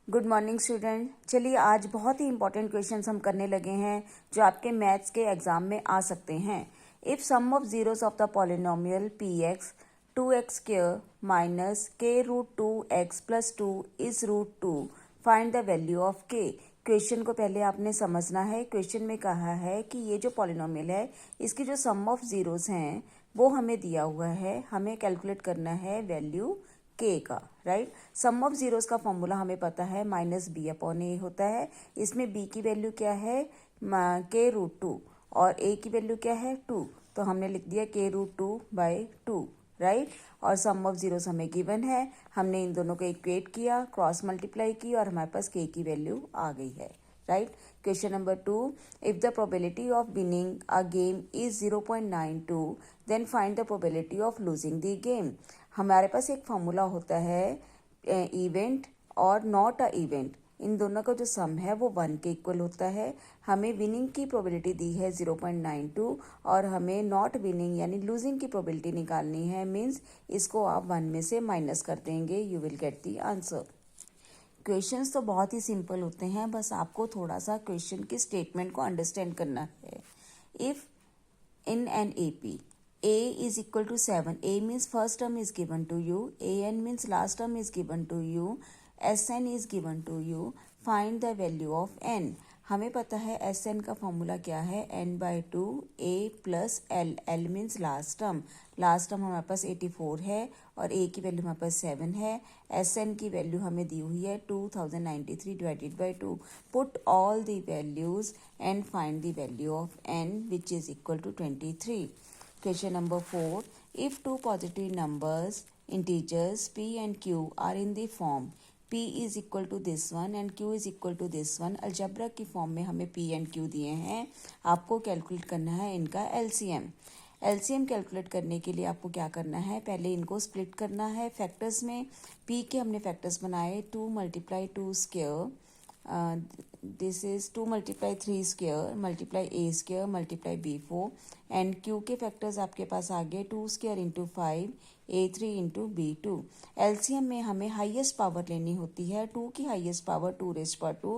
Good morning student. चलिए आज बहुत ही इंपॉर्टेंट क्वेश्चंस हम करने लगे हैं जो आपके मैथ्स के एग्जाम में आ सकते हैं। If sum of zeros of the polynomial P X 2x square minus K root 2x plus 2 is root 2 find the value of K. Question को पहले आपने समझना है। क्वेश्चन में कहा है कि ये जो पॉलिनोमियल है इसकी जो सम ऑफ जीरोस हैं वो हमें दिया हुआ है, हमें कैलकुलेट करना है वैल्यू के का। राइट, सम ऑफ जीरोस का फॉर्मूला हमें पता है माइनस बी अपॉन ए होता है। इसमें बी की वैल्यू क्या है, के रूट 2, और ए की वैल्यू क्या है 2, तो हमने लिख दिया के रूट 2 बाई 2। राइट, और सम ऑफ जीरोस हमें गिवन है, हमने इन दोनों को इक्वेट किया, क्रॉस मल्टीप्लाई की और हमारे पास के की वैल्यू आ गई है। Right, question number 2, if the probability of winning a game is 0.92 then find the probability of losing the game. हमारे पास एक फॉर्मूला होता है इवेंट और नॉट अ इवेंट, इन दोनों का जो सम है वो 1 के इक्वल होता है। हमें विनिंग की प्रोबेबिलिटी दी है 0.92 और हमें नॉट विनिंग यानी लूजिंग की प्रोबेबिलिटी निकालनी है। मीन्स इसको आप 1 में से माइनस कर देंगे, you will get the answer. Questions तो बहुत ही सिंपल होते हैं, बस आपको थोड़ा सा क्वेश्चन की स्टेटमेंट को अंडरस्टैंड करना है। If in an AP A is equal to 7, A means first term is given to you, AN means last term is given to you, SN is given to you, find the value of N। हमें पता है SN का formula क्या है, N/2 A plus L, L means last term, last term हमारे पास 84 है और A की वैल्यू हमारे पास 7 है। SN की वैल्यू हमें दी हुई है 2093 divided by 2। Put all the values and find the value of N which is equal to 23। Question number 4. If two positive numbers, integers p and q are in the form p is equal to this one and q is equal to this one, algebra की form में हमें p and q दिए हैं, आपको calculate करना है इनका LCM। LCM calculate करने के लिए आपको क्या करना है, पहले इनको स्प्लिट करना है फैक्टर्स में। p के हमने फैक्टर्स बनाए 2 multiply 2 square, this is 2 multiply 3 square multiply a square multiply b4, and q के फैक्टर्स आपके पास आ गए 2 square into 5 a3 into b2। LCM में हमें हाईएस्ट पावर लेनी होती है, 2 की हाईएस्ट पावर 2 रेज पर 2,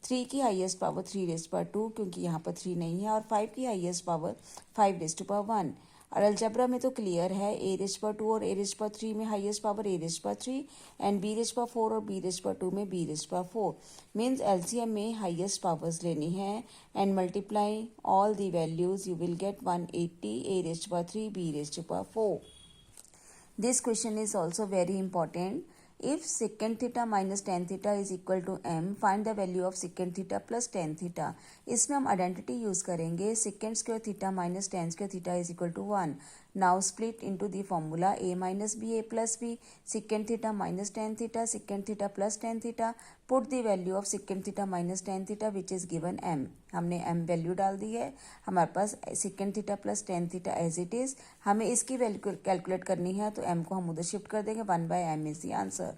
3 की हाईएस्ट पावर 3 रेज पर 2 क्योंकि यहाँ पर 3 नहीं है, और 5 की highest power 5 raise to power 1। और अलजेब्रा में तो क्लियर है, a रेज पर 2 और a रेज पर 3 में हाईएस्ट पावर a रेज पर 3 एंड b रेज पर 4 और b रेज पर 2 में b रेज पर 4। मीन्स एलसीएम में हाईएस्ट पावर्स लेनी है and multiply all the values, you will get 180 a raise पर 3 b रेज पर 4। This question is also very important. If secant theta minus tan theta is equal to m, find the value of secant theta plus tan theta। इसमें हम identity use करेंगे, secant square theta minus tan square theta is equal to 1। Now split into the formula a minus b a plus b, secant theta minus tan theta, secant theta plus tan theta, put the value of secant theta minus tan theta which is given m। हमने m value डाल दी है, हमारे पास secant theta plus tan theta as it is, हमें इसकी value calculate करनी है तो m को हम उधर शिफ्ट कर देंगे, 1/m is the answer.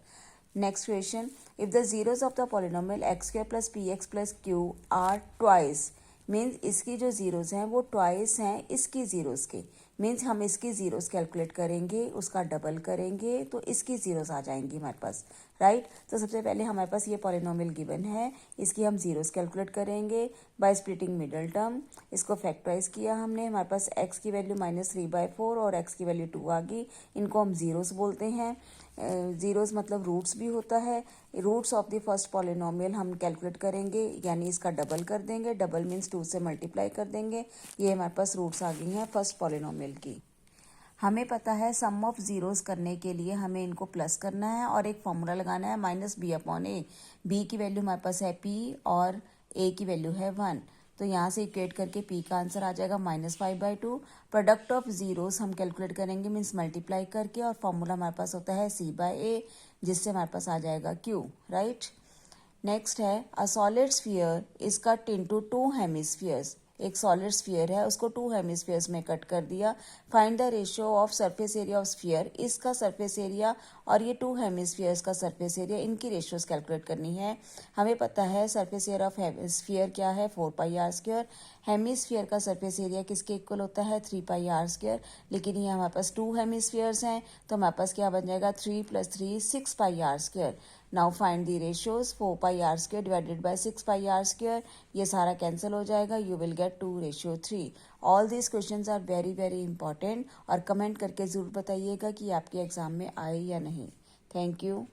Next question, if the zeros of the polynomial x square plus P x plus Q R twice, means इसकी जो जीरोस हैं वो ट्वाइस हैं इसकी जीरोस के, मीन्स हम इसकी जीरोस कैलकुलेट करेंगे, उसका डबल करेंगे तो इसकी जीरोस आ जाएंगी हमारे पास। राइट, तो सबसे पहले हमारे पास ये पॉलिनोमियल गिवन है, इसकी हम जीरोस कैलकुलेट करेंगे बाय स्प्लिटिंग मिडल टर्म। इसको फैक्टराइज किया हमने, हमारे पास x की वैल्यू -3/4 और x की वैल्यू 2 आ गई, इनको हम जीरोस बोलते हैं। जीरोस मतलब रूट्स भी होता है। Roots of the first polynomial हम कैलकुलेट करेंगे, यानी इसका डबल कर देंगे, डबल मीन्स 2 से मल्टीप्लाई कर देंगे, ये हमारे पास रूट्स आ गई हैं फर्स्ट पॉलिनोमियल की। हमें पता है सम ऑफ जीरोस करने के लिए हमें इनको प्लस करना है और एक फॉर्मूला लगाना है माइनस बी अपॉन ए। बी की वैल्यू हमारे पास है p और a की वैल्यू है 1, तो यहाँ से इक्वेट करके p का आंसर आ जाएगा -5/2। प्रोडक्ट ऑफ जीरोस हम कैलकुलेट करेंगे मीन्स मल्टीप्लाई करके, और फॉर्मूला हमारे पास होता है c/a जिससे हमारे पास आ जाएगा q। राइट, नेक्स्ट है a solid sphere is cut into 2 hemispheres. एक सॉलिड स्फीयर है, उसको 2 हेमिस्फीयर्स में कट कर दिया। Find the ratio of surface area of sphere, इसका सरफेस एरिया और ये 2 हेमिस्फीयर्स का सरफेस एरिया, इनकी रेशियोज कैलकुलेट करनी है। हमें पता है सरफेस एरिया ऑफ स्फीयर क्या है, 4πr²। हेमिस्फीयर का सरफेस एरिया किसके इक्वल होता है, 3πr²। लेकिन ये हमारे पास 2 हेमिस्फीयर्स हैं तो हमारे पास क्या बन जाएगा, 3 + 3 6πr²। Now find the ratios 4πr² divided by 6πr², ये सारा कैंसिल हो जाएगा, you will get 2:3। All this questions are very very important और कमेंट करके ज़रूर बताइएगा कि आपके एग्जाम में आए या नहीं। Thank you.